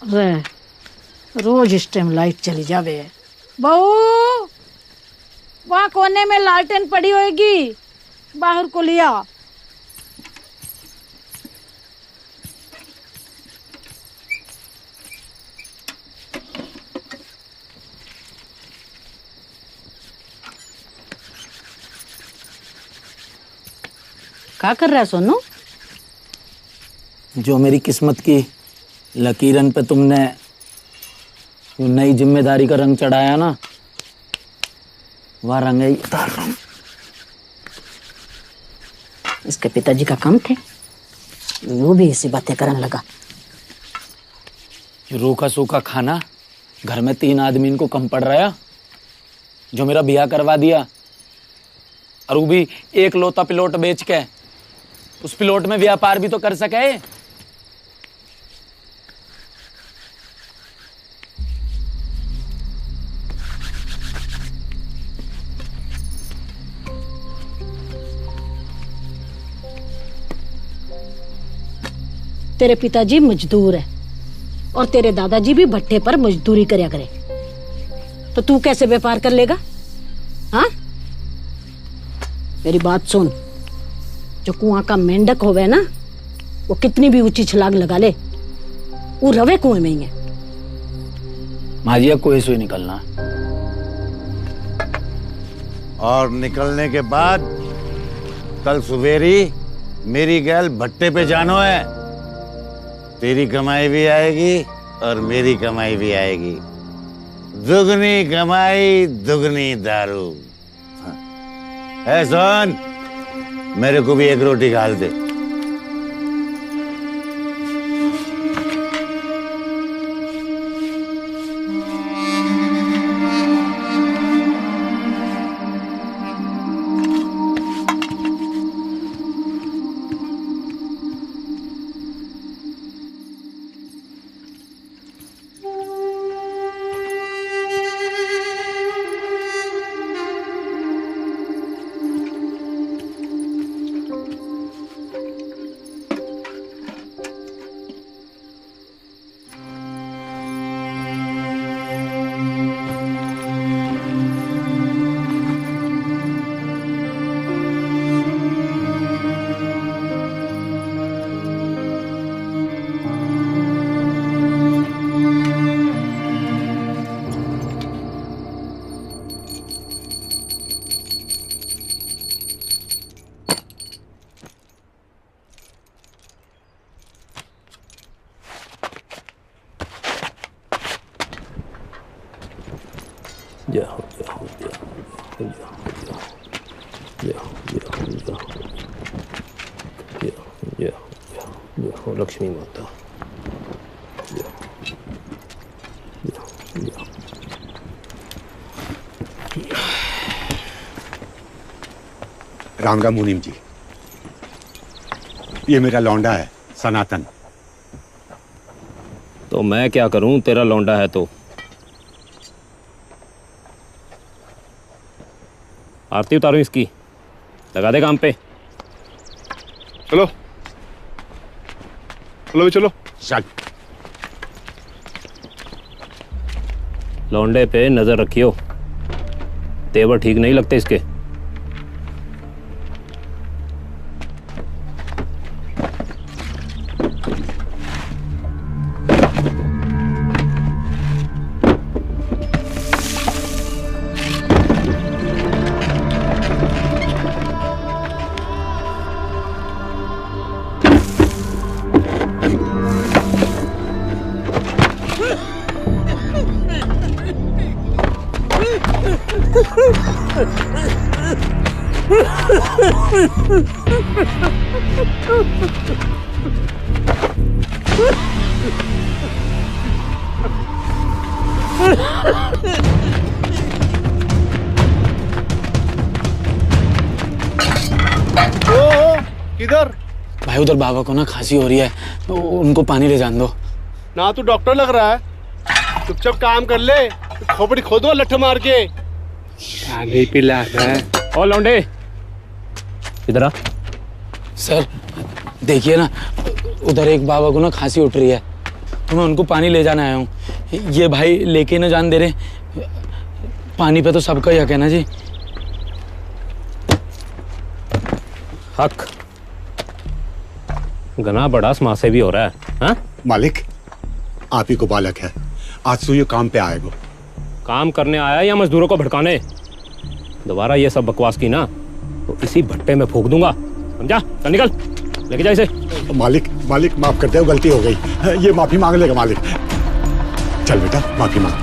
रे रोज इस time light चली जावे। बहू, वहाँ कोने में लालटेन पड़ी होगी, बाहर को लिया। क्या कर रहा है सोनू? जो मेरी किस्मत की लकीरन पे तुमने नई जिम्मेदारी का रंग चढ़ाया ना, वह रंग ही उतार रहा हूं। इसके पिताजी का काम थे, वो भी ऐसी बातें करने लगा। रूखा सूखा खाना घर में 3 आदमी इनको कम पड़ रहा है, जो मेरा ब्याह करवा दिया, और वो भी एक लोता पिलोट बेच के। उस पिलोट में व्यापार भी तो कर सके। तेरे पिताजी मजदूर है और तेरे दादाजी भी भट्टे पर मजदूरी करया करे, तो तू कैसे व्यापार कर लेगा? हाँ, मेरी बात सुन। जो कुआं का मेंढक होवे ना, वो कितनी भी ऊंची छलांग लगा ले, वो रवे कुएं में ही है। माजिया कुएं से ही निकलना, और निकलने के बाद कल सुबेरी मेरी गैल भट्टे पे जानो है। तेरी कमाई भी आएगी और मेरी कमाई भी आएगी। दुगनी कमाई दुगनी दारू। है सोन, मेरे को भी एक रोटी घाल दे। लक्ष्मी माता। राम राम मुनीम जी, ये मेरा लौंडा है सनातन। तो मैं क्या करूं, तेरा लौंडा है तो। आरती उतारूं इसकी, लगा दे काम पे। चलो चलो भी चलो। चल। लौंडे पे नजर रखियो, तेवर ठीक नहीं लगते इसके। किधर? भाई उधर बाबा को ना खांसी हो रही है, उनको पानी ले जान दो। ना तू डॉक्टर लग रहा है, चुपचाप काम कर ले, खोपड़ी खोदो लठ मार के। पानी पिला है। और लौंडे इधर आ। सर देखिए ना, उधर एक बाबा को ना खांसी उठ रही है, तो मैं उनको पानी ले जाने आया हूँ। ये भाई लेके न जान दे रहे। पानी पे तो सबका ही हक है ना जी। हक गना बड़ा समाज से भी हो रहा है। हाँ मालिक, आप ही को बालक है, आज से ये काम पे आएगा। काम करने आया या मजदूरों को भड़काने? दोबारा ये सब बकवास की ना तो इसी भट्टे में फूंक दूंगा, समझा? चल निकल, लेके जा इसे। मालिक मालिक माफ कर दो, गलती हो गई, ये माफी मांग लेगा मालिक। चल बेटा माफी मांग,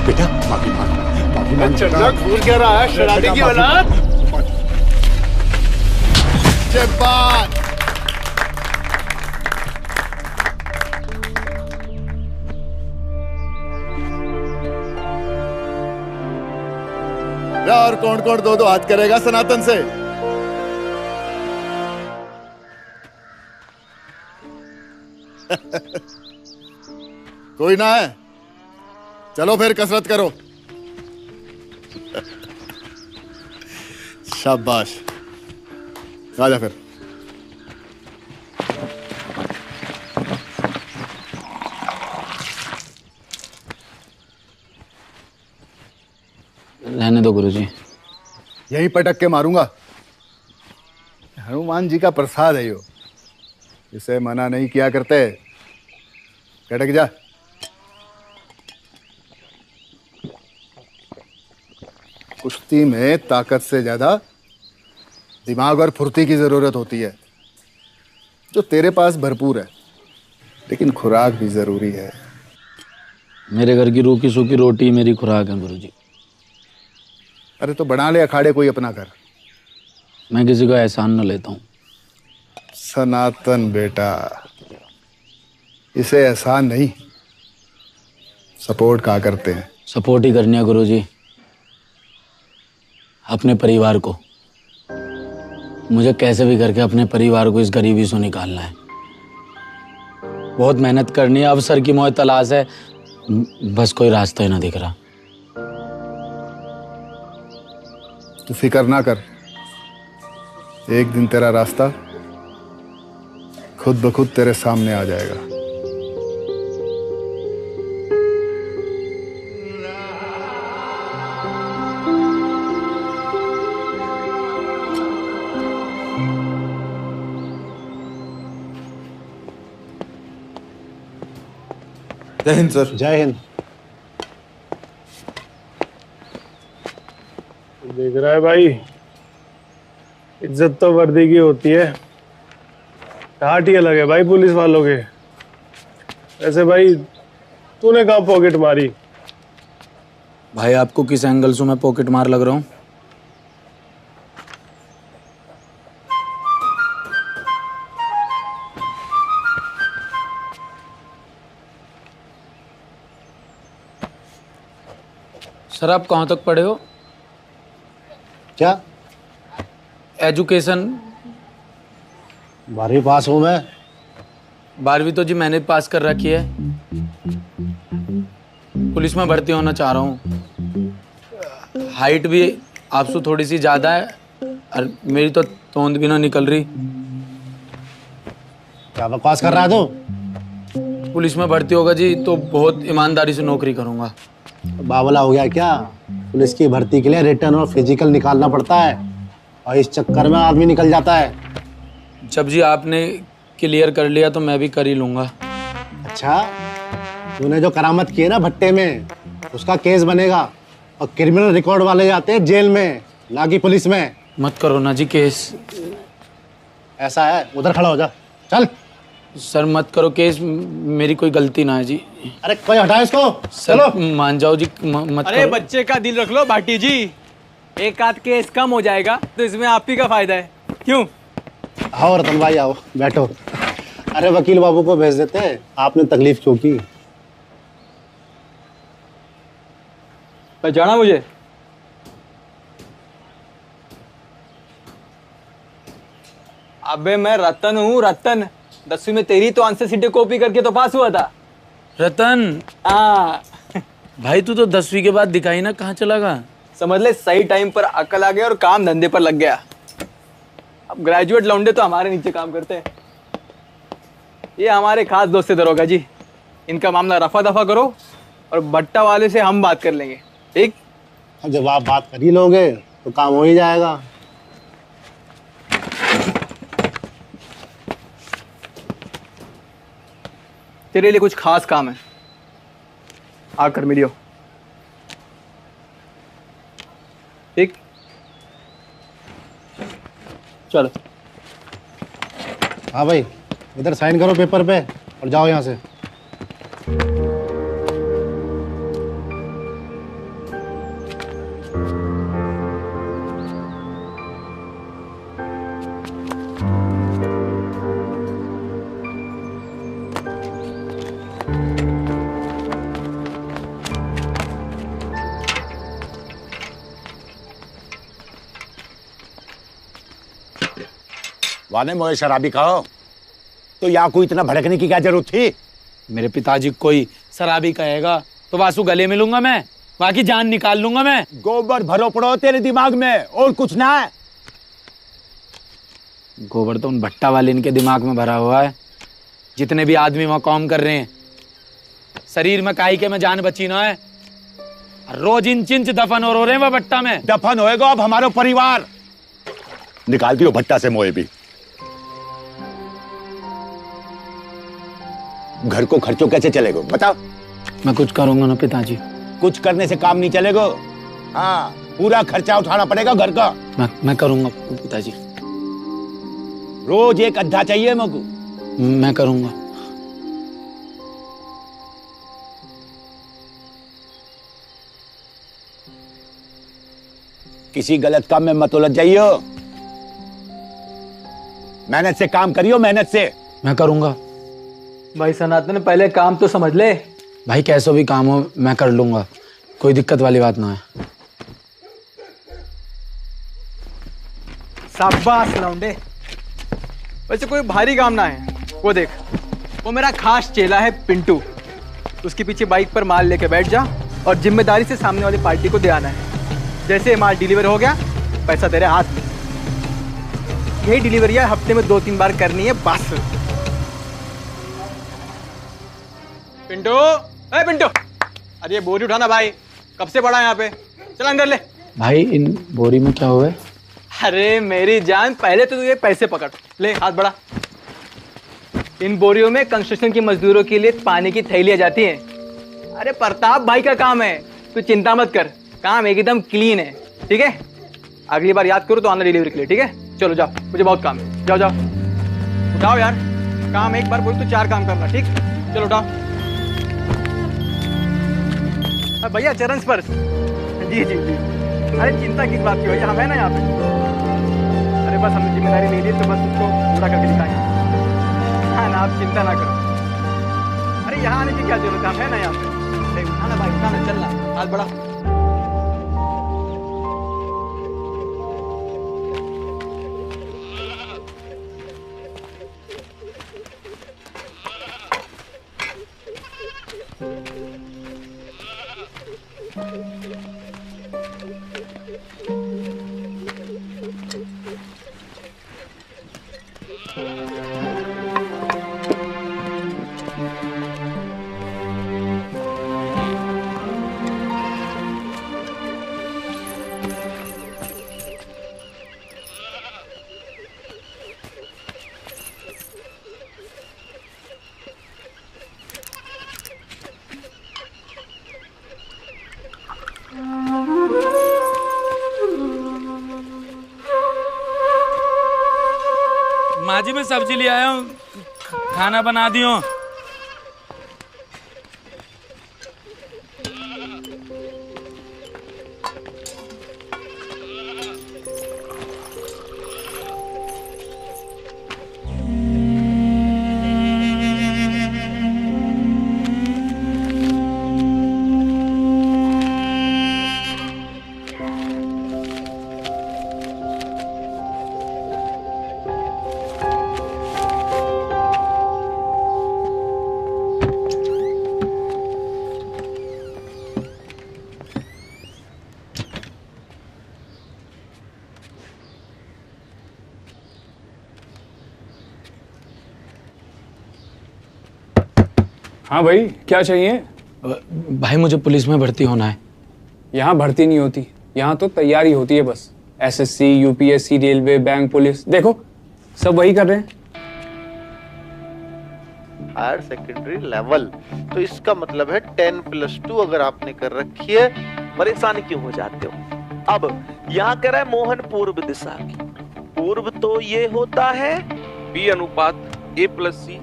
बेटा माफी मांग, माफी मांग। चढ़ना घूर क्या रहा है शराबी की औलाद। जब्बार और कौन कौन दो हाथ करेगा सनातन से? कोई ना है, चलो फिर कसरत करो। शाबाश, आजा फिर। रहने दो गुरुजी। यही पटक के मारूंगा। हनुमान जी का प्रसाद है यो, इसे मना नहीं किया करते। कटक जा। कुश्ती में ताकत से ज्यादा दिमाग और फुर्ती की जरूरत होती है, जो तेरे पास भरपूर है, लेकिन खुराक भी जरूरी है। मेरे घर की रूखी सूखी रोटी मेरी खुराक है गुरुजी। अरे तो बना ले अखाड़े कोई अपना घर। मैं किसी का एहसान न लेता हूँ। सनातन बेटा, इसे एहसान नहीं सपोर्ट कहा करते हैं। सपोर्ट ही करनी है गुरुजी, अपने परिवार को। मुझे कैसे भी करके अपने परिवार को इस गरीबी से निकालना है। बहुत मेहनत करनी है, अवसर की मौज तलाश है, बस कोई रास्ता ही ना दिख रहा। तू फिक्र ना कर, एक दिन तेरा रास्ता खुद ब खुद तेरे सामने आ जाएगा। जय हिंद सर। जय हिंद। देख रहा है भाई, इज्जत तो वर्दी की होती है, ठाट ही अलग है भाई पुलिस वालों के। ऐसे भाई तूने कहाँ पॉकेट मारी? भाई आपको किस एंगल से मैं पॉकेट मार लग रहा हूँ? सर आप कहाँ तक पढ़े हो? क्या? एजुकेशन? 12वीं पास हूँ मैं। 12वीं तो जी मैंने पास कर रखी है। पुलिस में भर्ती होना चाह रहा हूँ। हाइट भी आपसे थोड़ी सी ज़्यादा है और मेरी तो तोंद भी ना निकल रही। क्या बकवास कर रहा है तू? पुलिस में भर्ती होगा जी तो बहुत ईमानदारी से नौकरी करूँगा। बावला हो गया क्या? पुलिस की भर्ती के लिए रिटर्न और फिजिकल निकालना पड़ता है और इस चक्कर में आदमी निकल जाता है। जब जी आपने क्लियर कर लिया तो मैं भी कर ही लूँगा। अच्छा, तूने जो करामत की है ना भट्टे में, उसका केस बनेगा और क्रिमिनल रिकॉर्ड वाले जाते हैं जेल में, ना कि पुलिस में। मत करो ना जी केस। ऐसा है, उधर खड़ा हो जा। चल। सर मत करो केस, मेरी कोई गलती ना है जी। अरे कोई हटा इसको। सर चलो मान जाओ जी, मत अरे करो। बच्चे का दिल रख लो भाटी जी, एक आध केस कम हो जाएगा तो इसमें आप ही का फायदा है। क्यों? आओ रतन भाई आओ, बैठो। अरे वकील बाबू को भेज देते हैं, आपने तकलीफ क्यों की? पहचाना मुझे? अबे मैं रतन हूँ, रतन। 10वीं में तेरी तो आंसर शीटें कॉपी करके तो पास हुआ था। रतन हाँ भाई तू तो 10वीं के बाद दिखाई ना कहाँ चला गया? समझ ले, सही टाइम पर अकल आ गया और काम धंधे पर लग गया। अब ग्रेजुएट लौंडे तो हमारे नीचे काम करते हैं। ये हमारे खास दोस्त है दरोगा जी, इनका मामला रफा दफा करो और भट्टा वाले से हम बात कर लेंगे, ठीक? अब जब आप बात कर ही लोगे तो काम हो ही जाएगा। तेरे लिए कुछ खास काम है, आकर मिलियो, ठीक? चलो। हाँ भाई, इधर साइन करो पेपर पे और जाओ यहाँ से। वाने मोए शराबी कहो, तो यहाँ को इतना भड़कने की क्या जरूरत थी? मेरे पिताजी कोई शराबी कहेगा तो वासु गले में लूंगा मैं, बाकी जान निकाल लूंगा मैं। गोबर भरो पड़ो तेरे दिमाग में, और कुछ ना है। गोबर तो उन भट्टा वाले इनके दिमाग में भरा हुआ है, जितने भी आदमी वहां काम कर रहे हैं। शरीर में काई के में जान बची ना है, रोज इंच इंच दफन हो रहे हैं वह भट्टा में। दफन होएगा अब हमारा परिवार। निकाल दियो भट्टा से मोए भी। घर को खर्चों कैसे चलेगा बताओ? मैं कुछ करूंगा ना पिताजी। कुछ करने से काम नहीं चलेगा। हाँ, पूरा खर्चा उठाना पड़ेगा घर का। मैं करूंगा पिताजी। रोज एक अद्धा चाहिए मुझको। मैं करूंगा। किसी गलत काम में मत उलझ जाइयो। मेहनत से काम करियो, मेहनत से। मैं करूंगा। भाई सनातन, पहले काम तो समझ ले। भाई कैसा भी काम हो मैं कर लूंगा, कोई दिक्कत वाली बात ना है। शाबाश लौंडे। वैसे कोई भारी काम ना है। वो देख, वो मेरा खास चेला है पिंटू। उसके पीछे बाइक पर माल लेके बैठ जा और जिम्मेदारी से सामने वाली पार्टी को दे आना है। जैसे माल डिलीवर हो गया, पैसा तेरे हाथ में। यही डिलीवरियां हफ्ते में 2-3 बार करनी है बस। पिंटू, ए पिंटू, अरे ये बोरी उठाना भाई, कब से पड़ा है यहाँ पे? चल अंदर ले। भाई इन बोरी में क्या हुआ है? अरे मेरी जान, पहले तो तू ये पैसे पकड़ ले, हाथ बढ़ा। इन बोरियों में कंस्ट्रक्शन की मजदूरों के लिए पानी की थैलियां जाती हैं। अरे प्रताप भाई का काम है, तू चिंता मत कर, काम एकदम क्लीन है, ठीक है? अगली बार याद करो तो आना डिलीवरी के लिए, ठीक है? चलो जाओ, मुझे बहुत काम है। जाओ जाओ, उठाओ यार। काम एक बार बोल तो 4 काम करना, ठीक? चलो उठाओ। भैया चरण स्पर्श। जी जी जी। अरे चिंता की बात की भैया, हम है ना यहाँ पे। अरे बस हमने जिम्मेदारी ले ली तो बस उसको पूरा करके दिखाएंगे। हाँ ना, आप चिंता ना करो। अरे यहाँ आने की क्या जरूरत है, हम है ना यहाँ पे। उठाना भाई, उठाना, चलना, हाथ बढ़ा। माँ जी मैं सब्जी ले आया हूँ, खाना बना दियो। हाँ भाई, क्या चाहिए? भाई मुझे पुलिस में भर्ती होना है। यहाँ भर्ती नहीं होती, यहाँ तो तैयारी होती है बस। SSC, UPSC, railway, bank, police, देखो सब वही कर रहे हैं। हायर सेकेंडरी लेवल, तो इसका मतलब है 10+2 अगर आपने कर रखी है। परेशान क्यों हो जाते हो? अब यहाँ कह रहा है मोहन पूर्व दिशा की। पूर्व तो ये होता है B अनुपात A+C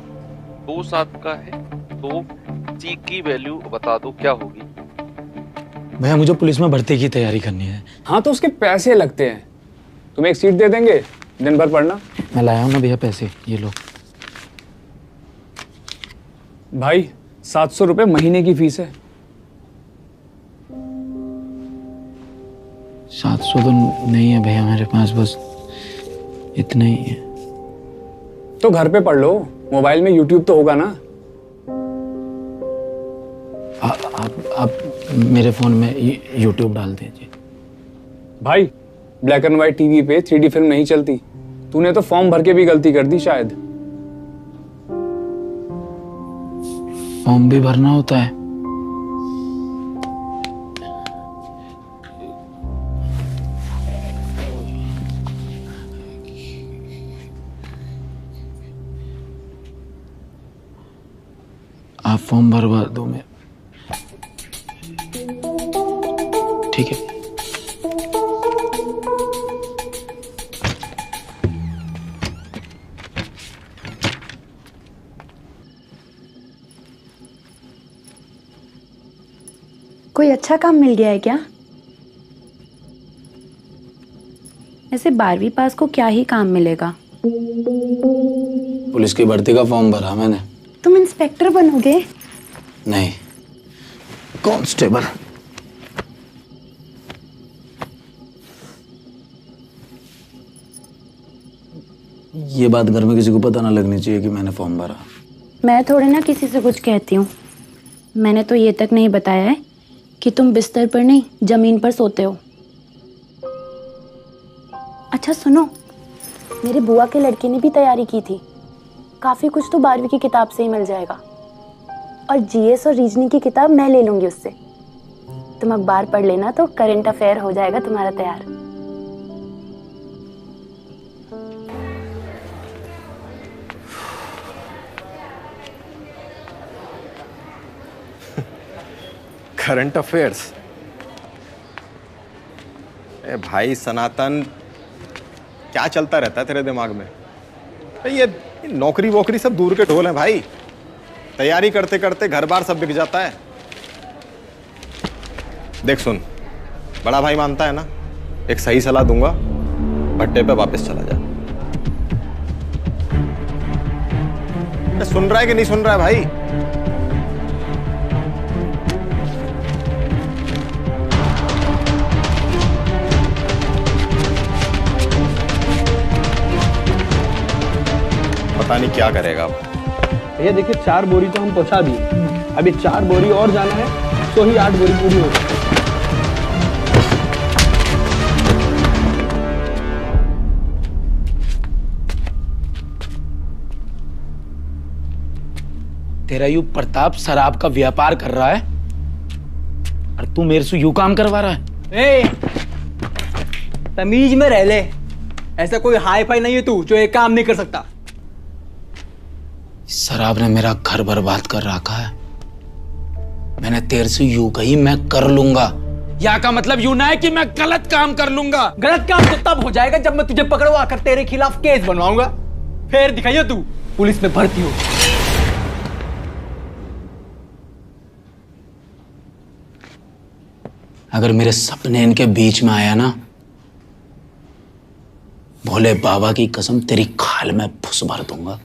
2:7 का है, तो C की वैल्यू बता दो क्या होगी। भैया मुझे पुलिस में भर्ती की तैयारी करनी है। हाँ तो उसके पैसे लगते हैं, तुम्हें एक सीट दे देंगे, दिन भर पढ़ना। मैं लाया हूँ ना भैया पैसे, ये लो। भाई 700 रुपये महीने की फीस है। 700 तो नहीं है भैया मेरे पास, बस इतना ही है। तो घर पे पढ़ लो, मोबाइल में यूट्यूब तो होगा ना। आप मेरे फोन में यूट्यूब डाल दीजिए। भाई ब्लैक एंड व्हाइट टीवी पे 3D फिल्म नहीं चलती। तूने तो फॉर्म भर के भी गलती कर दी शायद। फॉर्म भी भरना होता है? आप फॉर्म भरवा दो मैं, ठीक है? कोई अच्छा काम मिल गया है क्या? ऐसे 12वीं पास को क्या ही काम मिलेगा? पुलिस की भर्ती का फॉर्म भरा मैंने। तुम इंस्पेक्टर बनोगे? नहीं, कांस्टेबल। ये बात घर में किसी को पता ना लगनी चाहिए कि मैंने फॉर्म भरा। मैं थोड़े ना किसी से कुछ कहती हूँ। मैंने तो ये तक नहीं बताया है कि तुम बिस्तर पर नहीं जमीन पर सोते हो। अच्छा सुनो, मेरे बुआ के लड़के ने भी तैयारी की थी। काफी कुछ तो 12वीं की किताब से ही मिल जाएगा, और जीएस और रीजनिंग की किताब मैं ले लूंगी उससे। तुम अखबार पढ़ लेना तो करंट अफेयर हो जाएगा तुम्हारा तैयार। Current affairs? ए भाई सनातन, क्या चलता रहता है तेरे दिमाग में? ये नौकरी वोकरी सब दूर के ढोल हैं भाई। तैयारी करते करते घर बार सब बिक जाता है। देख सुन, बड़ा भाई मानता है ना, एक सही सलाह दूंगा, भट्टे पे वापस चला जा। सुन रहा है कि नहीं सुन रहा है भाई? पता नहीं क्या करेगा अब। ये देखिए 4 बोरी तो हम पहुंचा दिए, अभी 4 बोरी और जाना है, तो ही 8 बोरी पूरी हो गई। तेरा यू प्रताप शराब का व्यापार कर रहा है और तू मेरे से यू काम करवा रहा है? तमीज में रह ले, ऐसा कोई हाई फाई नहीं है तू जो एक काम नहीं कर सकता। शराब ने मेरा घर बर्बाद कर रखा है। मैंने तेरे से यूं कही मैं कर लूंगा, या का मतलब यूं ना है कि मैं गलत काम कर लूंगा। गलत काम तो तब हो जाएगा जब मैं तुझे पकड़वा कर तेरे खिलाफ केस बनवाऊंगा, फिर दिखाइए तू पुलिस में भर्ती हो। अगर मेरे सपने इनके बीच में आया ना, भोले बाबा की कसम तेरी खाल में फुस भर दूंगा।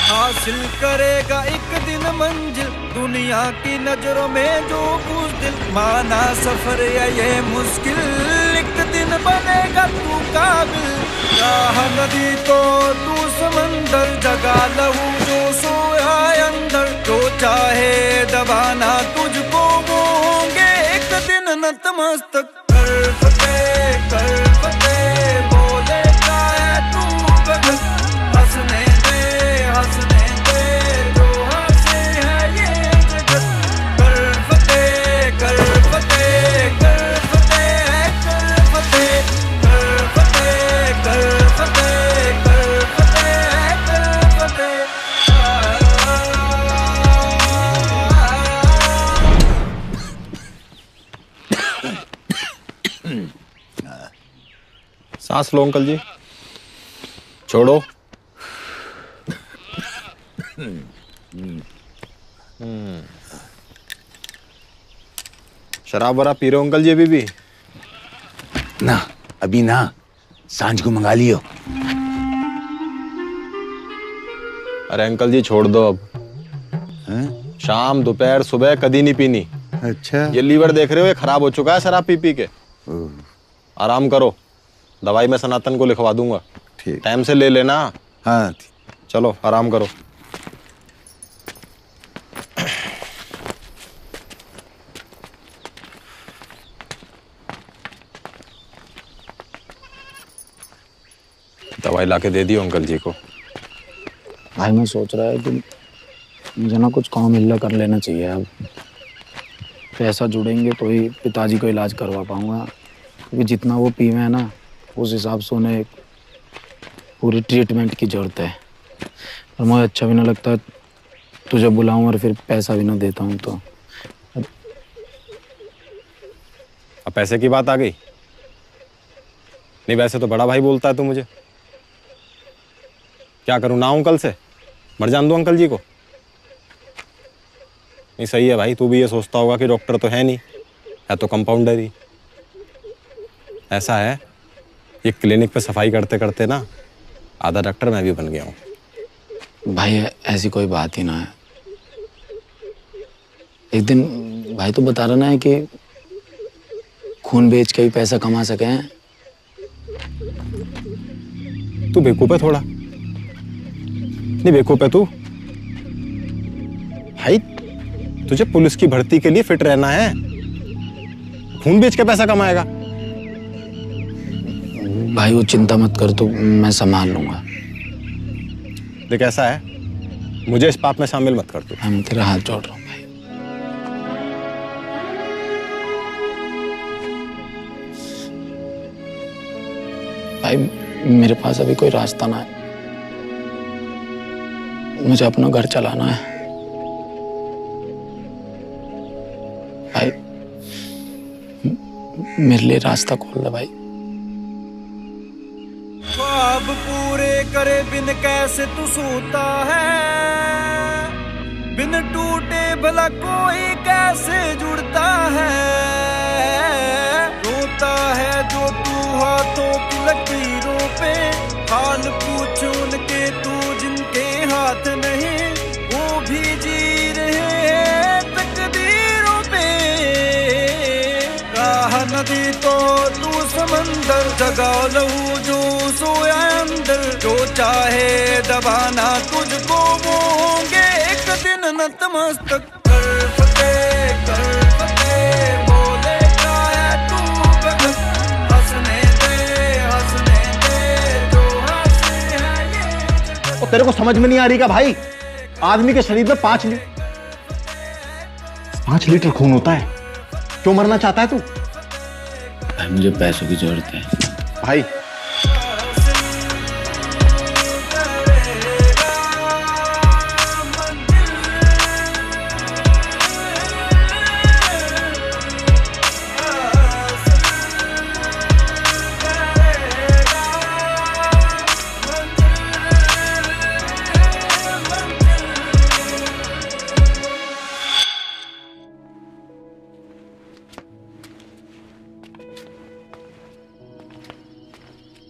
हासिल करेगा एक दिन मंजिल, दुनिया की नजरों में जो बुज़दिल। माना सफर या ये मुश्किल, एक दिन दिन बनेगा तू काबिल। राह नदी तो तू समंदर, जगा लहू जो सोया अंदर, जो चाहे दबाना तुझको वो होंगे एक दिन नतमस्तक। कर फतेह बोले का है तू गगन, हंसने दे जो हंसे है ये जगत। कर फतेह कर फतेह कर फतेह कर फतेह कर फतेह कर फतेह कर फतेह कर फतेह। सांस लो अंकल जी, छोड़ो। शराब वराब पी रहे हो अंकल जी अभी भी? ना अभी ना, सांझ को मंगा लियो। अरे अंकल जी छोड़ दो अब। शाम दोपहर सुबह कभी नहीं पीनी। अच्छा, ये लीवर देख रहे हो, ये खराब हो चुका है शराब पी पी के। आराम करो, दवाई मैं सनातन को लिखवा दूंगा। ठीक, टाइम से ले लेना। हाँ चलो आराम करो। दवाई लाके दे दियो अंकल जी को। भाई मैं सोच रहा है कि मुझे ना कुछ काम हिल्ला कर लेना चाहिए। अब पैसा जुड़ेंगे तो ही पिताजी को इलाज करवा पाऊंगा, क्योंकि जितना वो पीवे है ना उस हिसाब से उन्हें पूरी ट्रीटमेंट की जरूरत है। और मुझे अच्छा भी ना लगता तुझे बुलाऊं और फिर पैसा भी ना देता हूँ तो। अब पैसे की बात आ गई? नहीं वैसे तो बड़ा भाई बोलता है तू मुझे। क्या करूं, ना हूं कल से मर जान दूं अंकल जी को? नहीं सही है भाई, तू भी ये सोचता होगा कि डॉक्टर तो है नहीं, है तो कंपाउंडर ही। ऐसा है, ये क्लिनिक पे सफाई करते करते ना आधा डॉक्टर मैं भी बन गया हूँ। भाई ऐसी कोई बात ही ना है। एक दिन भाई तो बता रहा ना है कि खून बेच के भी पैसा कमा सके हैं। तू बेवकूफ है थोड़ा? नहीं बेवकूफ है तू भाई, तुझे पुलिस की भर्ती के लिए फिट रहना है, खून बेच के पैसा कमाएगा? भाई वो चिंता मत कर, तो मैं संभाल लूंगा। देख ऐसा है, मुझे इस पाप में शामिल मत कर तू। मैं तेरा हाथ जोड़ रहा हूँ भाई। मेरे पास अभी कोई रास्ता ना है, मुझे अपना घर चलाना है भाई। मेरे लिए रास्ता खोल दे भाई। ख्वाब पूरे करे बिन कैसे तू सोता है, बिन टूटे भला कोई कैसे जुड़ता है। रोता है जो तू हाथों की लकीरों पे, हाल पूछ उनके तू जिनके हाथ नहीं, वो भी जी रहे हैं तकदीरों पे। राह नदी तो तू समंदर, जगा लहू जो सोया अंदर, जो चाहे दबाना तुझको वो होंगे एक दिन नतमस्तक। कर फतेह बोले का है तू गगन, हंसने दे जो हंसे है ये जगत। और तेरे को समझ में नहीं आ रही क्या भाई? आदमी के शरीर में 5 लीटर खून होता है, क्यों मरना चाहता है तू? भाई मुझे पैसों की जरूरत है भाई।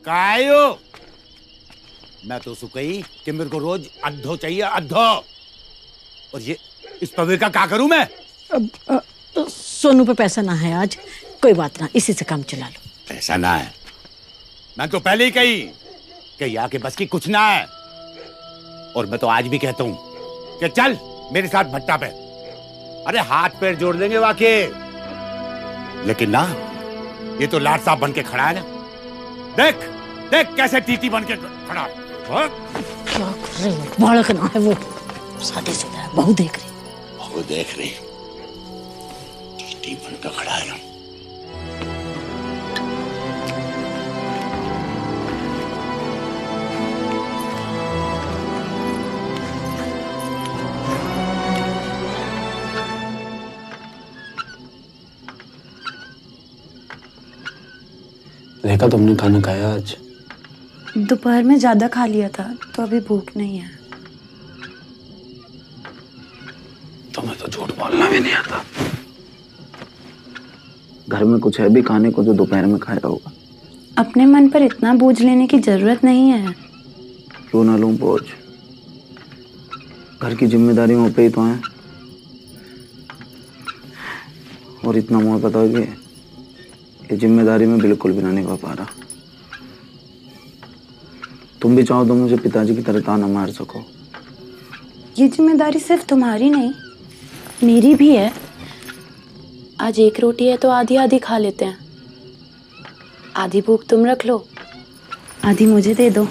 कायो मैं तो सुकई कि मेरे को रोज अद्धो चाहिए, अद्धो। और ये इस पवे का क्या करूं मैं? सोनू पे पैसा ना है आज, कोई बात ना, इसी से काम चला लो। ऐसा ना है, मैं तो पहले ही कही कि यहाँ के बस की कुछ ना है। और मैं तो आज भी कहता हूँ कि चल मेरे साथ भट्टा पे, अरे हाथ पैर जोड़ देंगे वाकई। लेकिन ना, ये तो लाट साहब बन के खड़ा है ना, देख देख कैसे टीटी बन के खड़ा है। क्या कर रहे हो? बालकना है वो, साढ़े सीधा है, बहू देख रही। बहू देख रही, टीटी बन के खड़ा है। देखा तुमने खाना खाया आज? दोपहर में ज्यादा खा लिया था तो अभी भूख नहीं है। तुम्हें तो झूठ बोलना भी नहीं आता। घर में कुछ है भी खाने को जो दोपहर में खाया होगा? अपने मन पर इतना बोझ लेने की जरूरत नहीं है। क्यों ना लूं बोझ? घर की जिम्मेदारियों पे ही तो है। और इतना मुझे पता है कि ये जिम्मेदारी में बिल्कुल भी ना निभा पा रहा। तुम भी चाहो तो मुझे पिताजी की तरह ताना मार सको। ये जिम्मेदारी सिर्फ तुम्हारी नहीं, मेरी भी है। आज एक रोटी है तो आधी आधी खा लेते हैं। आधी भूख तुम रख लो, आधी मुझे दे दो।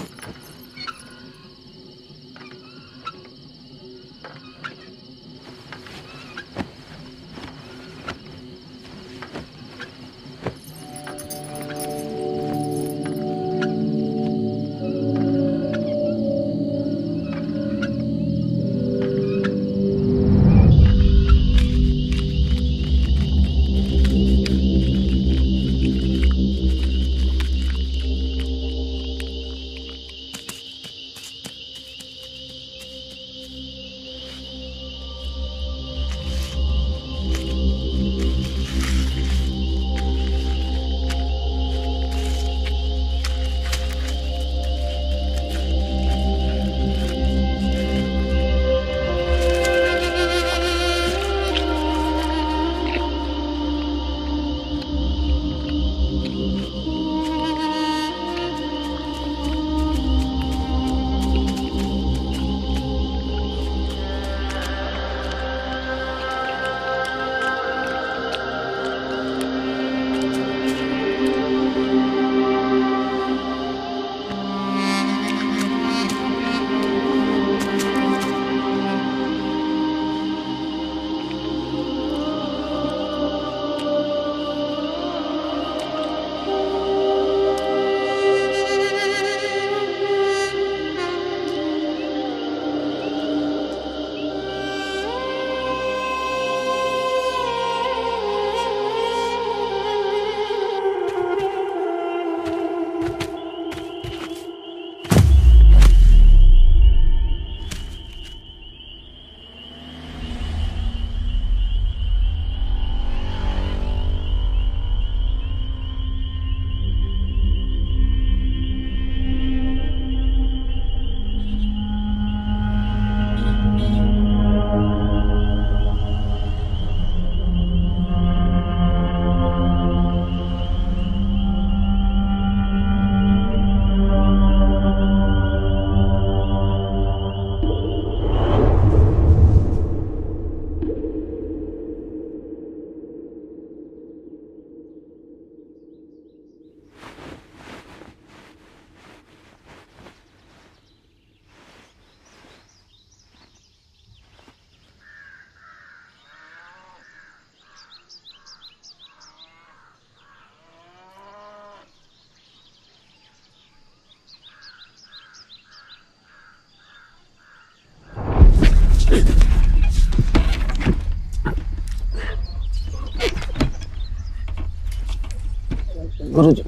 गुरुजी,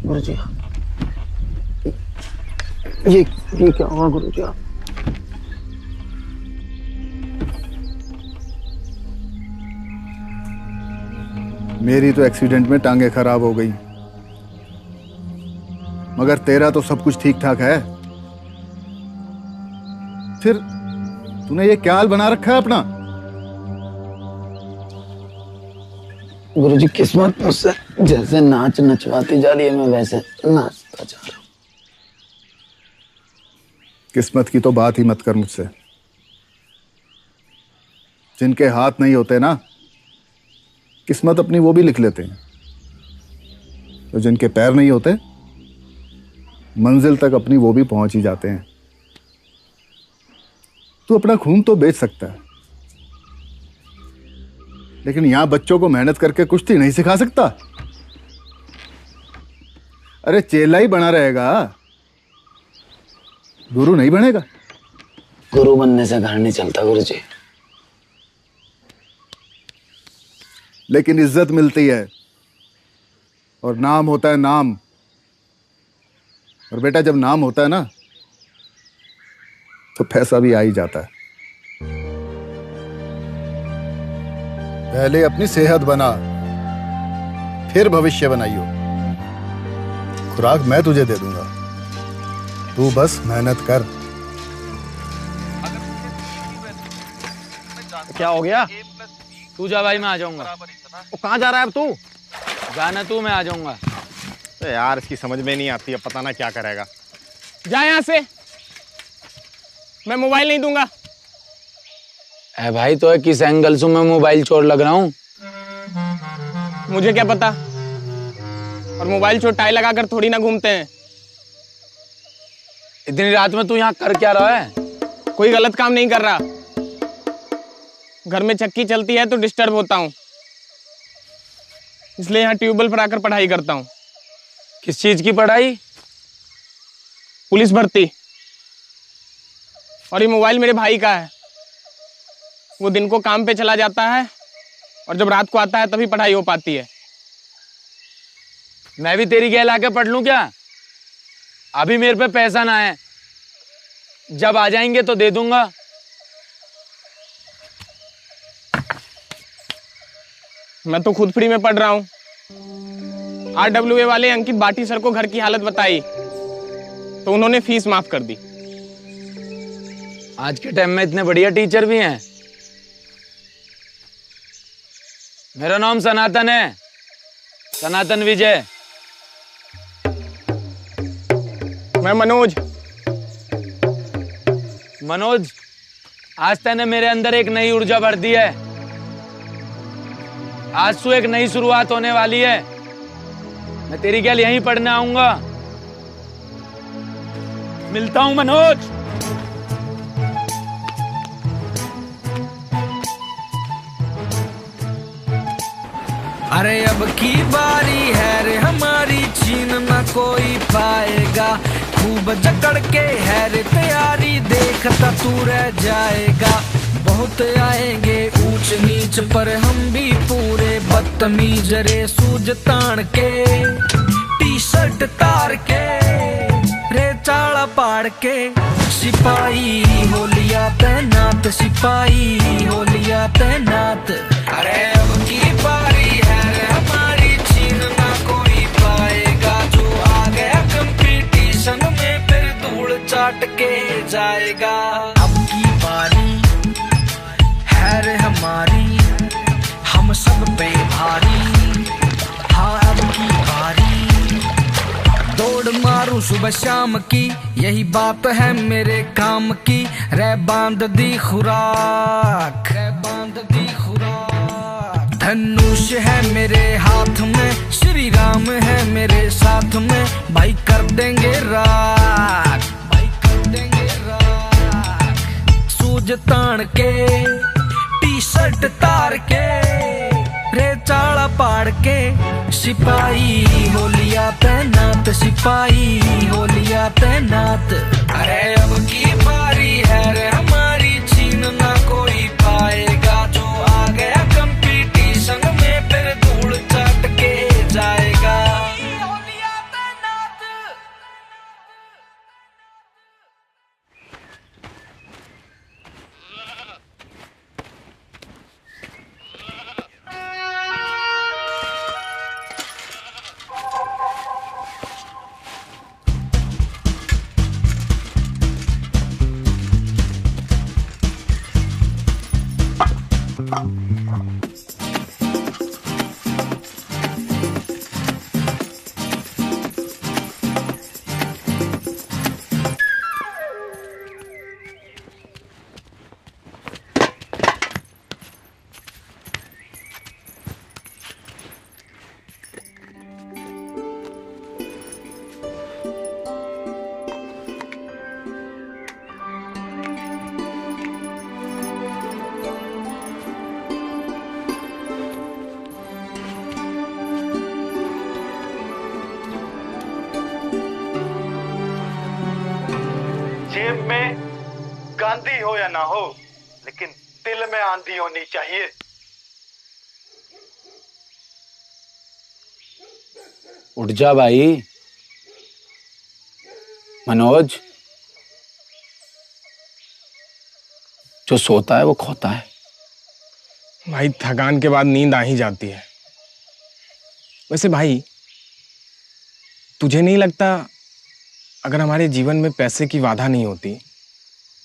गुरुजी, ये क्या हुआ गुरुजी? आप मेरी तो एक्सीडेंट में टांगे खराब हो गई, मगर तेरा तो सब कुछ ठीक ठाक है। फिर तूने ये क्या हाल बना रखा है अपना? गुरुजी किस्मत मुझसे जैसे नाच नचवाती जा रही है, मैं वैसे नाचता जा रहा हूँ। किस्मत की तो बात ही मत कर मुझसे। जिनके हाथ नहीं होते ना, किस्मत अपनी वो भी लिख लेते हैं। तो जिनके पैर नहीं होते, मंजिल तक अपनी वो भी पहुंच ही जाते हैं। तू अपना खून तो बेच सकता है, लेकिन यहां बच्चों को मेहनत करके कुश्ती नहीं सिखा सकता। अरे चेला ही बना रहेगा, गुरु नहीं बनेगा। गुरु बनने से घर नहीं चलता गुरुजी। लेकिन इज्जत मिलती है और नाम होता है नाम। और बेटा जब नाम होता है ना, तो पैसा भी आ ही जाता है। पहले अपनी सेहत बना, फिर भविष्य बनाइयो। खुराक मैं तुझे दे दूंगा, तू बस मेहनत कर। क्या हो गया? तू जा भाई, मैं आ जाऊंगा। वो कहाँ जा रहा है अब तू? जाना तू, मैं आ जाऊंगा। तो यार इसकी समझ में नहीं आती है, पता ना क्या करेगा। जा यहाँ से, मैं मोबाइल नहीं दूंगा। ए भाई, तो किस एंगल से मैं मोबाइल चोर लग रहा हूँ? मुझे क्या पता, और मोबाइल चोर टाई लगाकर थोड़ी ना घूमते हैं। इतनी रात में तू यहाँ कर क्या रहा है? कोई गलत काम नहीं कर रहा। घर में चक्की चलती है तो डिस्टर्ब होता हूँ, इसलिए यहाँ ट्यूबवेल पर आकर पढ़ाई करता हूँ। किस चीज की पढ़ाई? पुलिस भर्ती। और ये मोबाइल मेरे भाई का है। वो दिन को काम पे चला जाता है और जब रात को आता है तभी पढ़ाई हो पाती है। मैं भी तेरी गैल आके पढ़ लूं क्या? अभी मेरे पे पैसा ना है, जब आ जाएंगे तो दे दूंगा। मैं तो खुद फ्री में पढ़ रहा हूँ। RWA वाले अंकित बाटी सर को घर की हालत बताई तो उन्होंने फीस माफ कर दी। आज के टाइम में इतने बढ़िया टीचर भी हैं। मेरा नाम सनातन है, सनातन विजय। मैं मनोज। मनोज, आज तूने मेरे अंदर एक नई ऊर्जा भर दी है। आज से एक नई शुरुआत होने वाली है। मैं तेरी गैल यहीं पढ़ने आऊंगा। मिलता हूं मनोज। अरे अब की बारी है रे हमारी, छीन न कोई पाएगा। खूब जकड़ के है रे तैयारी, देखता तू रह जाएगा। बहुत आएंगे ऊंच नीच पर हम भी पूरे बदतमीज रे। सूज तान के टी शर्ट तार के रे चाला पाड़ के, सिपाही हो लिया तैनात, सिपाही हो लिया तैनात। अरे अब की बारी है रे हमारी, छीन ना कोई पाएगा। जो आ गया कंपटीशन में फिर धूल चाट के जाएगा। अब की बारी है रे हमारी, हम सब पे भारी। हाँ अब की बारी, दौड़ मारूं सुबह शाम की, यही बात है मेरे काम की। रे बांध दी खुराक, रे बांध दी खुराक। धनुष है मेरे हाथ में, श्री राम है मेरे साथ में। भाई कर देंगे राख, भाई कर देंगे राख। सूज तान के टी शर्ट तार के रे चाला पाड़ के, सिपाही हो लिया तैनात, सिपाही हो लिया तैनात। अरे अब की बारी है रे हमारी, छीन ना कोई पाएगा। जो आ गया कंपटीशन में फिर धूल चाट के जाएगा। आंधी हो या ना हो, लेकिन दिल में आंधी होनी चाहिए। उठ जा भाई मनोज, जो सोता है वो खोता है। भाई थकान के बाद नींद आ ही जाती है। वैसे भाई तुझे नहीं लगता अगर हमारे जीवन में पैसे की बाधा नहीं होती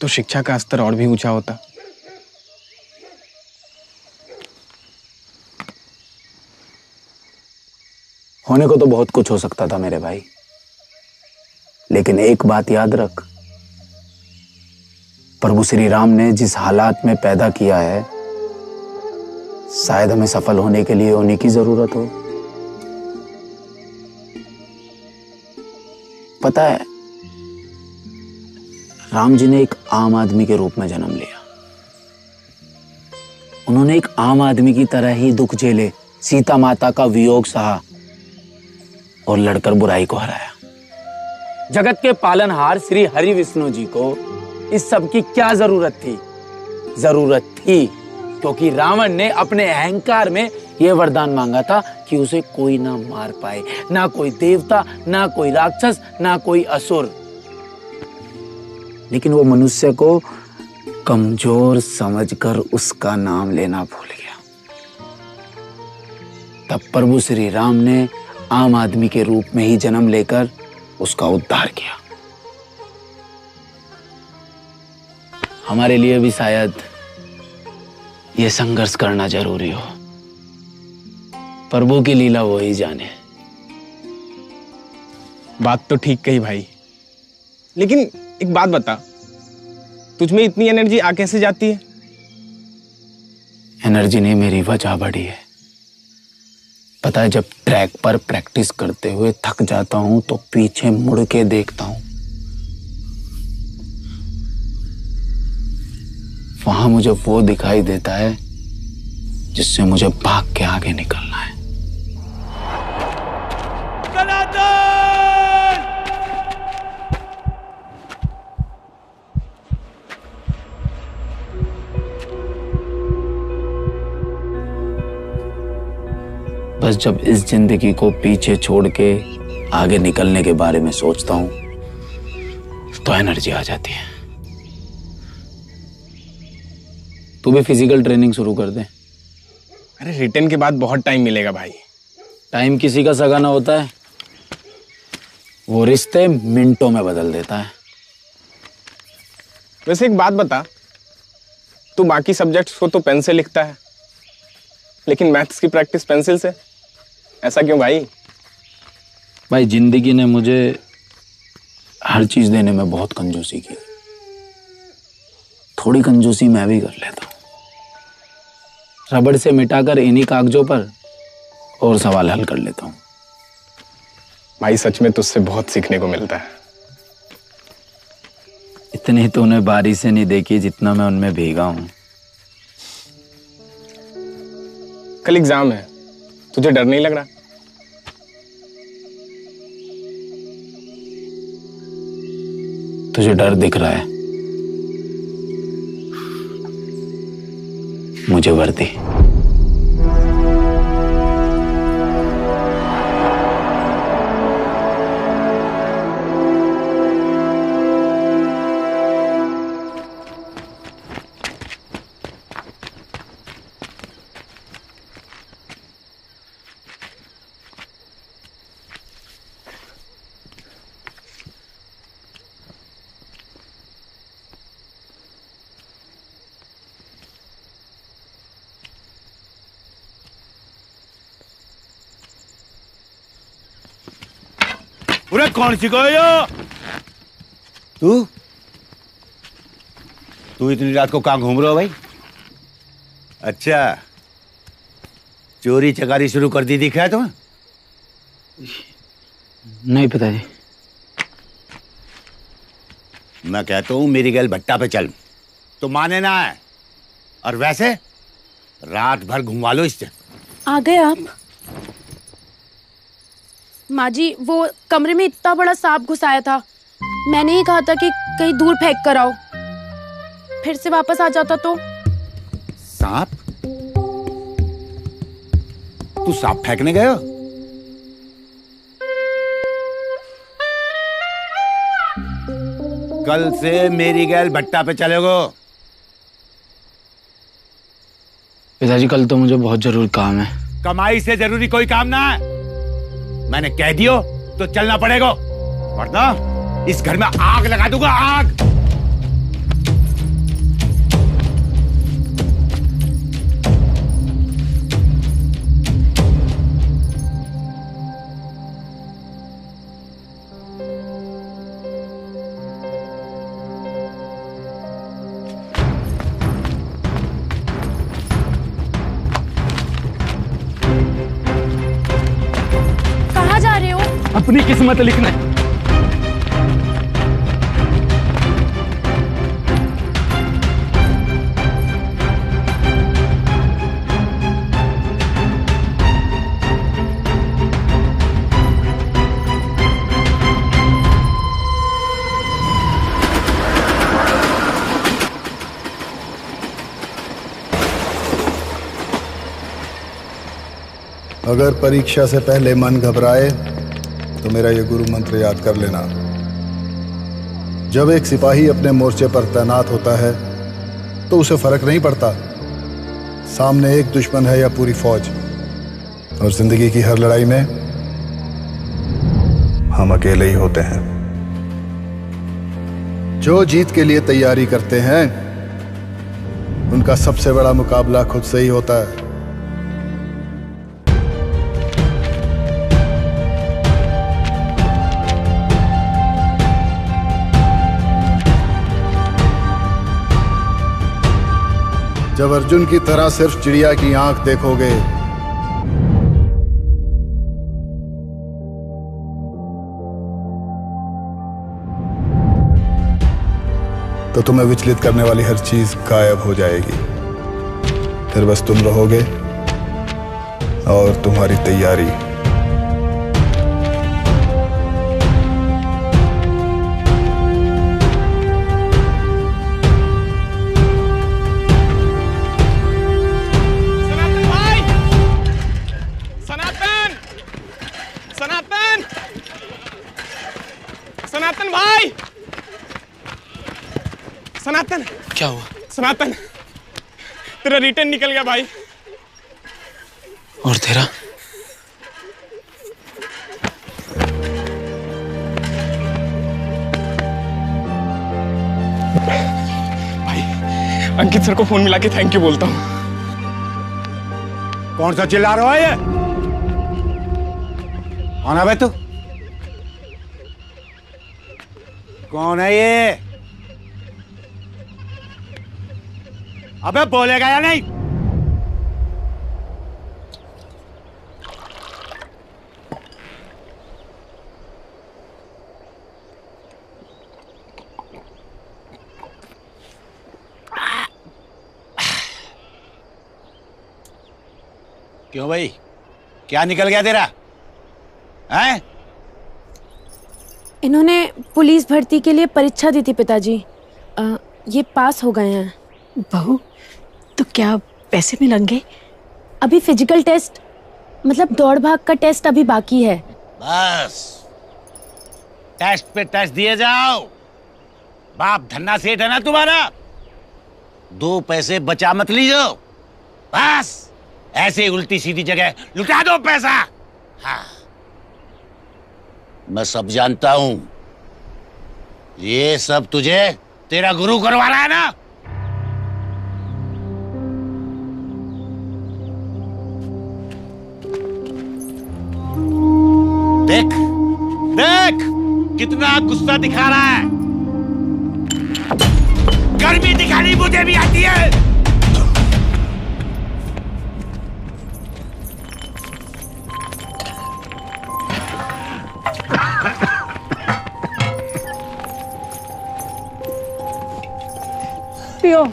तो शिक्षा का स्तर और भी ऊंचा होता? होने को तो बहुत कुछ हो सकता था मेरे भाई, लेकिन एक बात याद रख, प्रभु श्री राम ने जिस हालात में पैदा किया है, शायद हमें सफल होने के लिए उन्हीं की जरूरत हो। पता है, राम जी ने एक आम आदमी के रूप में जन्म लिया। उन्होंने एक आम आदमी की तरह ही दुख झेले, सीता माता का वियोग सहा और लड़कर बुराई को हराया। जगत के पालनहार श्री हरि विष्णु जी को इस सब की क्या जरूरत थी? जरूरत थी क्योंकि रावण ने अपने अहंकार में यह वरदान मांगा था कि उसे कोई ना मार पाए, ना कोई देवता, ना कोई राक्षस, ना कोई असुर। लेकिन वो मनुष्य को कमजोर समझकर उसका नाम लेना भूल गया। तब प्रभु श्री राम ने आम आदमी के रूप में ही जन्म लेकर उसका उद्धार किया। हमारे लिए भी शायद ये संघर्ष करना जरूरी हो। प्रभु की लीला वो ही जाने। बात तो ठीक कही भाई, लेकिन एक बात बता, तुझ में इतनी एनर्जी आ कैसे जाती है? एनर्जी नहीं, मेरी वजह बढ़ी है। पता है, जब ट्रैक पर प्रैक्टिस करते हुए थक जाता हूं तो पीछे मुड़ के देखता हूं, वहां मुझे वो दिखाई देता है जिससे मुझे भाग के आगे निकलना है। बस जब इस जिंदगी को पीछे छोड़ के आगे निकलने के बारे में सोचता हूं तो एनर्जी आ जाती है। तू भी फिजिकल ट्रेनिंग शुरू कर दे। अरे रिटर्न के बाद बहुत टाइम मिलेगा भाई। टाइम किसी का सगा ना होता है, वो रिश्ते मिनटों में बदल देता है। वैसे एक बात बता, तू बाकी सब्जेक्ट्स को तो पेन से लिखता है, लेकिन मैथ्स की प्रैक्टिस पेंसिल से, ऐसा क्यों भाई? भाई जिंदगी ने मुझे हर चीज देने में बहुत कंजूसी की, थोड़ी कंजूसी मैं भी कर लेता हूं। रबड़ से मिटाकर इन्हीं कागजों पर और सवाल हल कर लेता हूं। भाई सच में तुझसे बहुत सीखने को मिलता है। इतनी तो उन्हें बारी से नहीं देखी जितना मैं उनमें भीगा हूं। कल एग्जाम है, तुझे डर नहीं लग रहा? तुझे डर दिख रहा है, मुझे वर्दी। पूरा कौन सिखाया? तू इतनी रात को कहाँ घूम रहे हो भाई? अच्छा, चोरी चकारी शुरू कर दी दिखा है तुम्हें? नहीं पिताजी। मैं कहता हूँ मेरी गैल भट्टा पे चल, तो माने ना है, और वैसे रात भर घुमा लो इससे। आ गए आप? माँ जी, वो कमरे में इतना बड़ा सांप घुसाया था, मैंने ही कहा था कि कहीं दूर फेंक कर आओ। फिर से वापस आ जाता तो? सांप? तू सांप फेंकने गया? कल से मेरी गैल भट्टा पे चलेगो। पिताजी कल तो मुझे बहुत जरूरी काम है। कमाई से जरूरी कोई काम ना है। मैंने कह दियो तो चलना पड़ेगा, वरना इस घर में आग लगा दूंगा, आग। कहाँ जा रहे हो? अपनी किस्मत लिखना। अगर परीक्षा से पहले मन घबराए तो मेरा ये गुरु मंत्र याद कर लेना। जब एक सिपाही अपने मोर्चे पर तैनात होता है तो उसे फर्क नहीं पड़ता सामने एक दुश्मन है या पूरी फौज, और जिंदगी की हर लड़ाई में हम अकेले ही होते हैं। जो जीत के लिए तैयारी करते हैं उनका सबसे बड़ा मुकाबला खुद से ही होता है। जब अर्जुन की तरह सिर्फ चिड़िया की आंख देखोगे तो तुम्हें विचलित करने वाली हर चीज गायब हो जाएगी। फिर बस तुम रहोगे और तुम्हारी तैयारी। सनातन भाई, सनातन। क्या हुआ? सनातन, तेरा रिटर्न निकल गया भाई। और तेरा? भाई अंकित सर को फोन मिला के थैंक यू बोलता हूँ। कौन सा चिल्ला रहा है ये? कौन है बे तू? कौन है ये? अबे बोलेगा या नहीं? क्यों भाई, क्या निकल गया तेरा? हैं? इन्होंने पुलिस भर्ती के लिए परीक्षा दी थी पिताजी। ये पास हो गए हैं। बहू, तो क्या पैसे मिलेंगे? अभी फिजिकल टेस्ट, मतलब दौड़ भाग का टेस्ट अभी बाकी है। बस टेस्ट पे टेस्ट दिए जाओ। बाप धन्ना सेठ है ना तुम्हारा, 2 पैसे बचा मत लीजो। बस ऐसे उल्टी सीधी जगह लुटा दो पैसा। हाँ, मैं सब जानता हूं। ये सब तुझे तेरा गुरु करवा रहा है ना? देख देख कितना गुस्सा दिखा रहा है। गर्मी दिखानी मुझे भी आती है। पियो।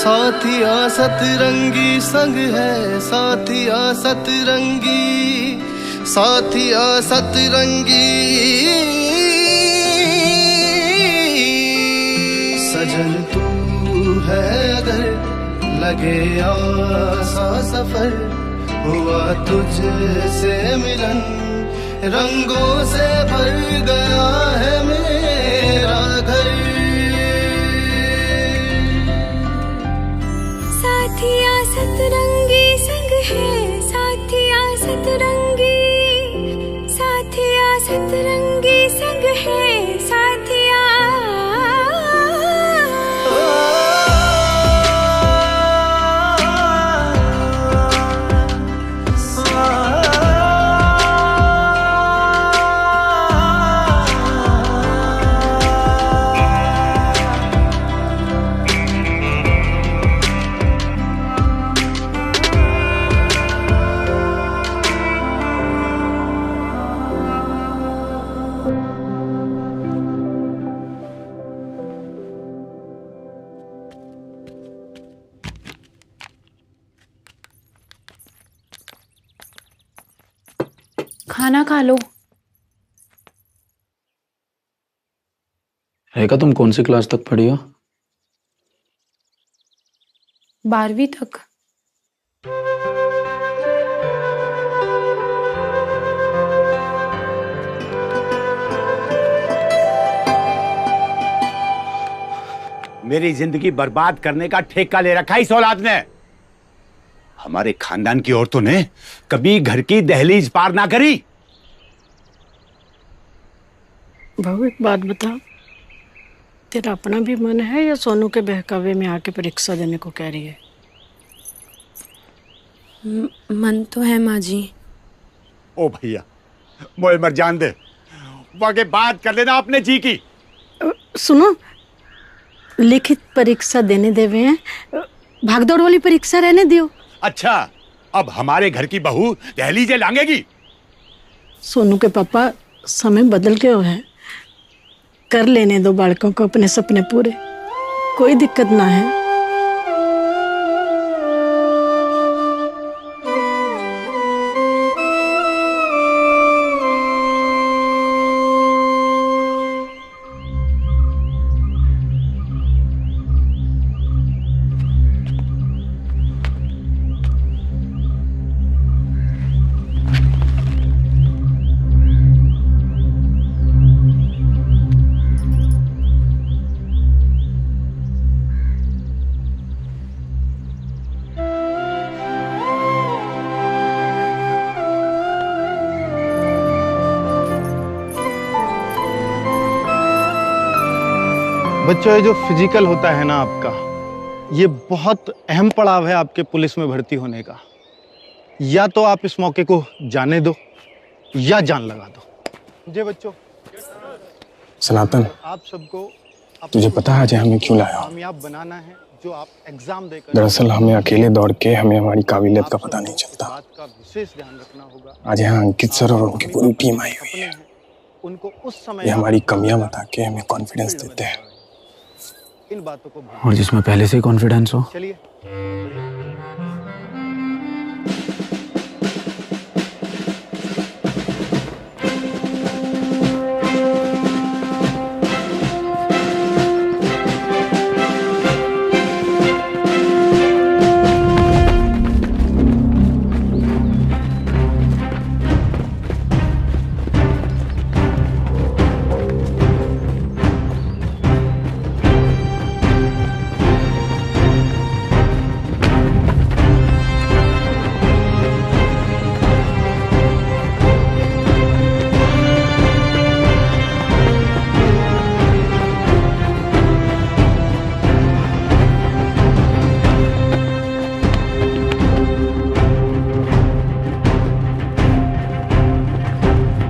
साथिया सतरंगी संग है, साथिया सतरंगी, साथिया सतरंगी। सजन तू है अगर लगे आसा सफर, हुआ तुझसे मिलन रंगों से भर गया है मेरा घर। साथिया सतरंगी संग है, साथिया सतरंगी, साथिया सतरंगी संग है, साथिया। खाना खा लो। रेखा, तुम कौन सी क्लास तक पढ़ी हो? 12वीं तक। मेरी जिंदगी बर्बाद करने का ठेका ले रखा इस औलाद ने। हमारे खानदान की औरतों ने कभी घर की दहलीज पार ना करी। बहू एक बात बता, तेरा अपना भी मन है या सोनू के बहकावे में आके परीक्षा देने को कह रही है? मन तो है माँ जी। ओ भैया, मोए मर जान दे, वाके बात कर लेना अपने जी की। सुनो, लिखित परीक्षा देने देवे हैं, भागदौड़ वाली परीक्षा रहने दियो। अच्छा, अब हमारे घर की बहू दहलीजे लांगेगी? सोनू के पापा, समय बदल गया है, कर लेने दो बालकों को अपने सपने पूरे, कोई दिक्कत ना है। बच्चों, ये जो फिजिकल होता है ना आपका, ये बहुत अहम पड़ाव है आपके पुलिस में भर्ती होने का। या तो आप इस मौके को जाने दो या जान लगा दो। जी बच्चों, सनातन, आप सबको तुझे पता है आज हमें क्यों लाया? कामयाब बनाना है, जो आप एग्जाम देकर। दरअसल हमें अकेले दौड़ के हमें हमारी काबिलियत का पता नहीं चलता। बात का विशेष ध्यान रखना होगा। आज यहाँ अंकित सर और उनकी पूरी टीम आई हुई है। उनको उस समय ये हमारी कमियां बता के हमें कॉन्फिडेंस देते हैं। इन बातों को और जिसमें पहले से ही कॉन्फिडेंस हो। चलिए।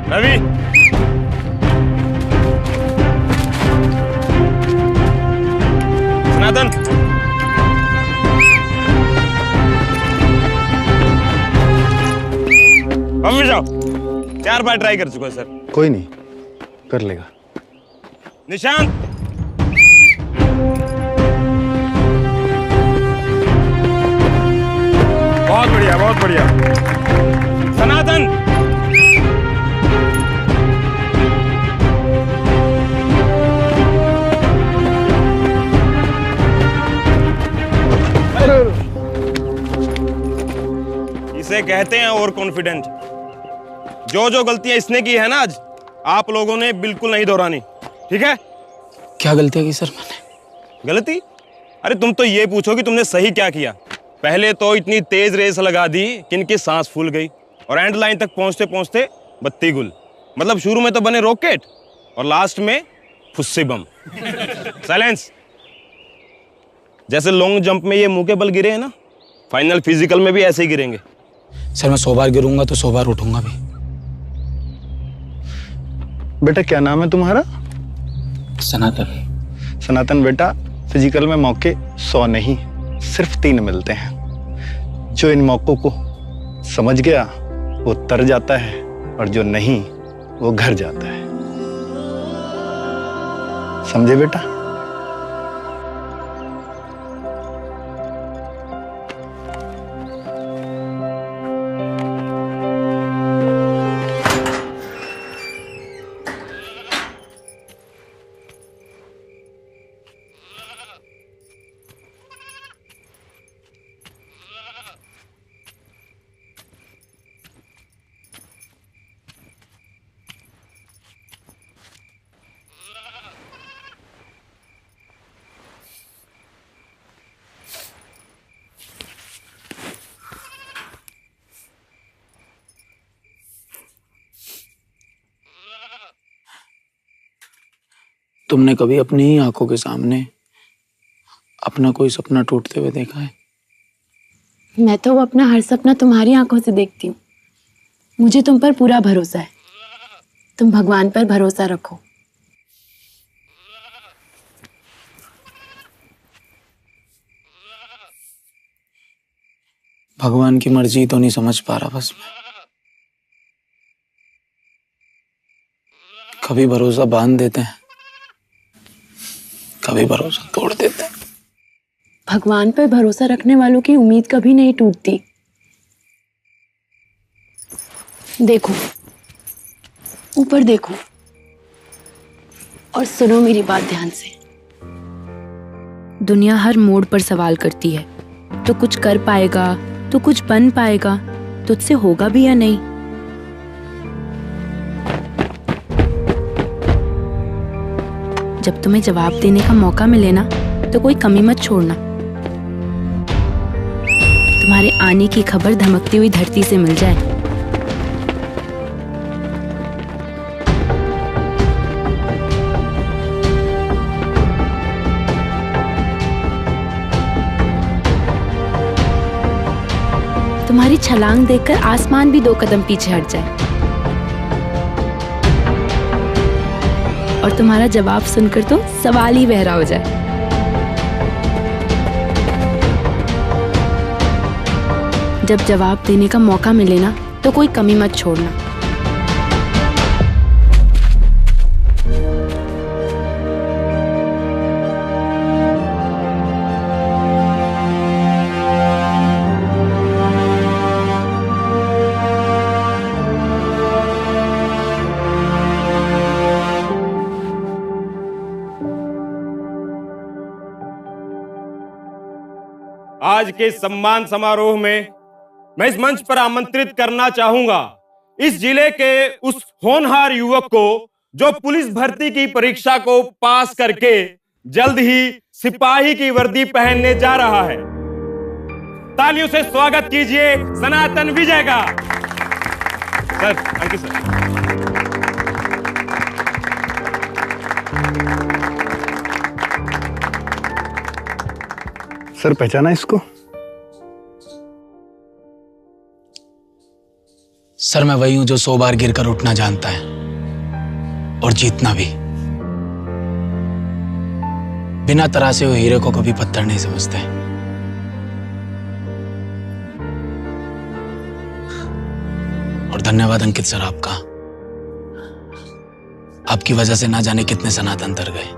रवि, सनातन, वापस जाओ। 4 बार ट्राई कर चुका सर। कोई नहीं, कर लेगा। निशांत, बढ़िया, बहुत बढ़िया। सनातन, इसे कहते हैं ओवर कॉन्फिडेंट। जो जो गलतियां इसने की है ना आज, आप लोगों ने बिल्कुल नहीं दोहरानी, ठीक है? क्या गलतियां की सर मैंने? गलती? अरे तुम तो ये पूछो कि तुमने सही क्या किया। पहले तो इतनी तेज रेस लगा दी कि इनकी सांस फूल गई और एंड लाइन तक पहुंचते पहुंचते बत्ती गुल। मतलब शुरू में तो बने रॉकेट और लास्ट में फुस्सी बम। साइलेंस। जैसे लॉन्ग जंप में ये मुंह के बल गिरे हैं ना, फाइनल फिजिकल में भी ऐसे ही गिरेंगे। सर मैं 100 बार गिरूंगा तो 100 बार उठूंगा भी। बेटा क्या नाम है तुम्हारा? सनातन। सनातन बेटा, फिजिकल में मौके 100 नहीं, सिर्फ 3 मिलते हैं। जो इन मौकों को समझ गया वो तर जाता है और जो नहीं वो घर जाता है। समझे बेटा? तुमने कभी अपनी ही आंखों के सामने अपना कोई सपना टूटते हुए देखा है? मैं तो अपना हर सपना तुम्हारी आंखों से देखती हूँ। मुझे तुम पर पूरा भरोसा है। तुम भगवान पर भरोसा रखो। भगवान की मर्जी तो नहीं समझ पा रहा बस मैं। कभी भरोसा बांध देते हैं, कभी भरोसा तोड़ देते हैं। भगवान पर भरोसा रखने वालों की उम्मीद कभी नहीं टूटती। देखो, ऊपर देखो और सुनो मेरी बात ध्यान से। दुनिया हर मोड़ पर सवाल करती है, तो कुछ कर पाएगा, तो कुछ बन पाएगा, तुझसे होगा भी या नहीं। जब तुम्हें जवाब देने का मौका मिले ना, तो कोई कमी मत छोड़ना। तुम्हारे आने की खबर धमकती हुई धरती से मिल जाए। तुम्हारी छलांग देखकर आसमान भी 2 कदम पीछे हट जाए और तुम्हारा जवाब सुनकर तो सवाल ही बहरा हो जाए। जब जवाब देने का मौका मिले ना, तो कोई कमी मत छोड़ना। आज के सम्मान समारोह में मैं इस मंच पर आमंत्रित करना चाहूंगा इस जिले के उस होनहार युवक को जो पुलिस भर्ती की परीक्षा को पास करके जल्द ही सिपाही की वर्दी पहनने जा रहा है। तालियों से स्वागत कीजिए सनातन विजय का। सर, अंकित सर। सर पहचाना इसको? सर मैं वही हूं जो 100 बार गिरकर उठना जानता है और जीतना भी। बिना तरासे हुए हीरे को कभी पत्थर नहीं समझते। और धन्यवाद अंकित सर आपका। आपकी वजह से ना जाने कितने सनातन तर गए।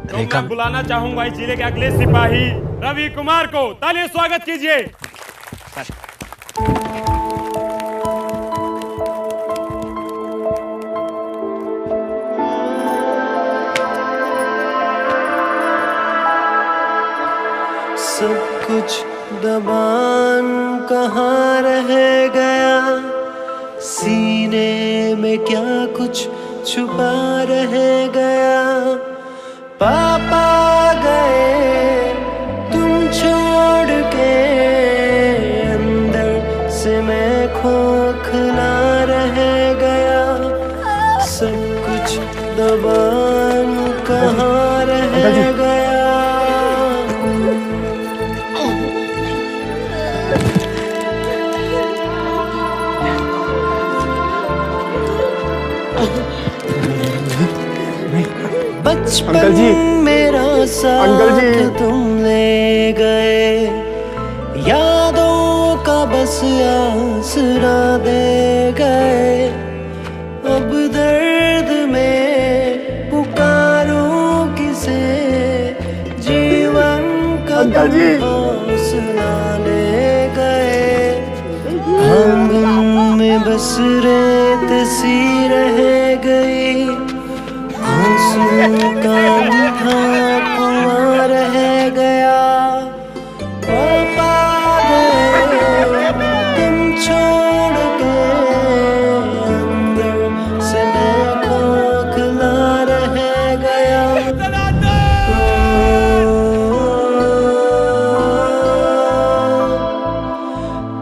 रेखा, मैं बुलाना चाहूंगा इस जिले के अगले सिपाही रवि कुमार को। तालियों स्वागत कीजिए। सब कुछ दबान कहाँ रह गया, सीने में क्या कुछ छुपा रह गया। पापा गए तुम छोड़ के, अंदर से मैं खोखला रह गया। सब कुछ दबान कहाँ रह गया। बचपन मेरा साथ तुम ले गए, यादों का बस आसरा दे गए। अब दर्द में पुकारूं किसे, जीवन का हौसला ले गए। आंगन में बस रेत सी रह गई, आंसू का कुआं रह गया। पापा गए तुम छोड़ के, अंदर से मैं खोखला रह गया।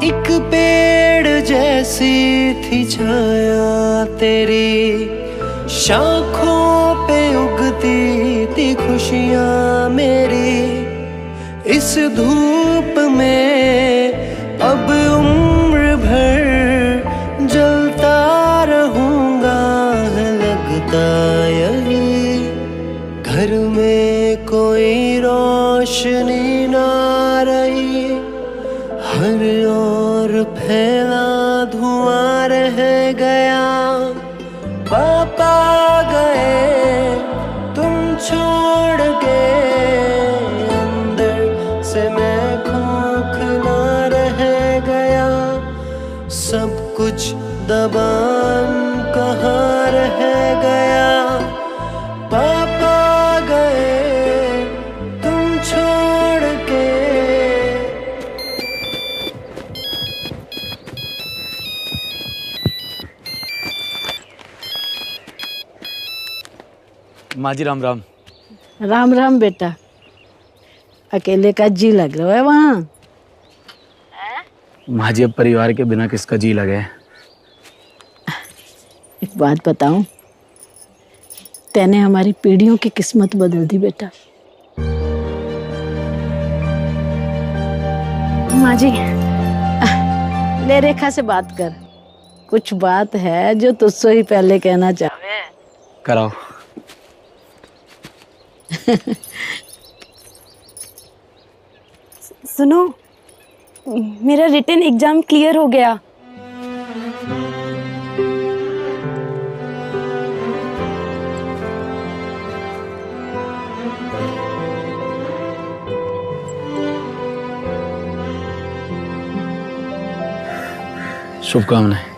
एक पेड़ जैसी थी छाया तेरी, शाखों पे उगती थी खुशियाँ मेरी। इस धूप में अब उम्र भर जलता रहूंगा, लगता यही। घर में कोई रोशनी ना रही, हर ओर फैला धुआं रह गया। पापा गए तुम छोड़ के, अंदर से मैं खोखला रह गया। सब कुछ दबान कहाँ रह गया। पापा गए तुम छोड़ के। माँ जी राम राम। राम राम बेटा, अकेले का जी लग रहा है वहाँ। माँ जी अब परिवार के बिना किसका जी लगे। एक बात बताऊं, तैने हमारी पीढ़ियों की किस्मत बदल दी बेटा। माँ जी, ले रेखा से बात कर, कुछ बात है जो तुझसे ही पहले कहना चाहे। कराओ। सुनो, मेरा रिटन एग्जाम क्लियर हो गया। शुभकामनाएं।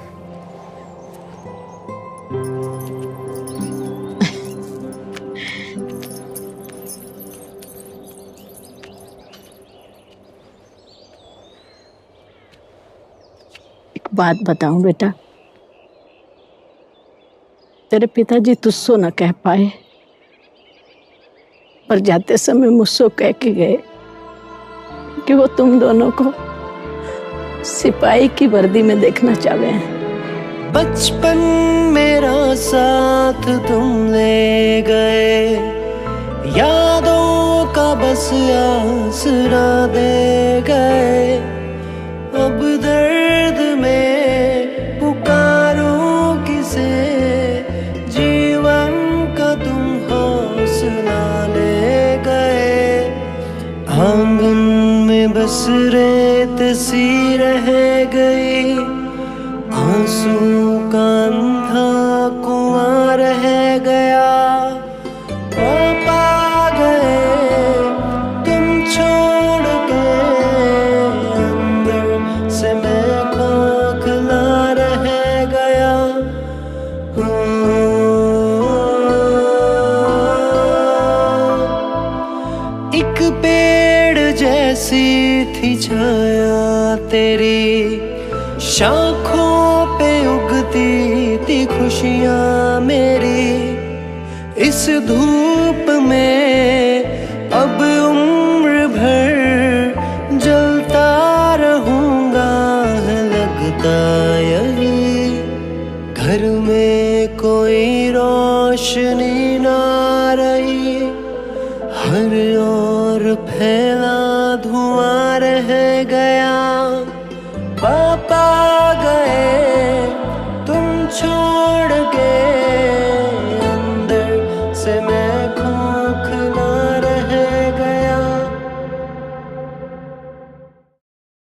बात बताऊं बेटा, तेरे पिताजी तुझसे न कह पाए, पर जाते समय मुझसे कह के गए कि वो तुम दोनों को सिपाही की वर्दी में देखना चाहते हैं। बचपन मेरा साथ तुम ले गए, यादों का बस आसरा दे गए। अब दर्द में पुकारूं किसे, जीवन का तुम हौसला ले गए। आंगन में बस रेत सी रह गई, आंसू का अंधा कुआं रह गया। पापा थी छाया तेरी, शाखों पे उगती थी खुशियां मेरी। इस धूप में अब उम्र भर जलता रहूंगा, है लगता यही। घर में कोई रोशनी ना रही, हर ओर फैला धुआं रह गया। पापा गए तुम छोड़ के, अंदर से मैं खोखला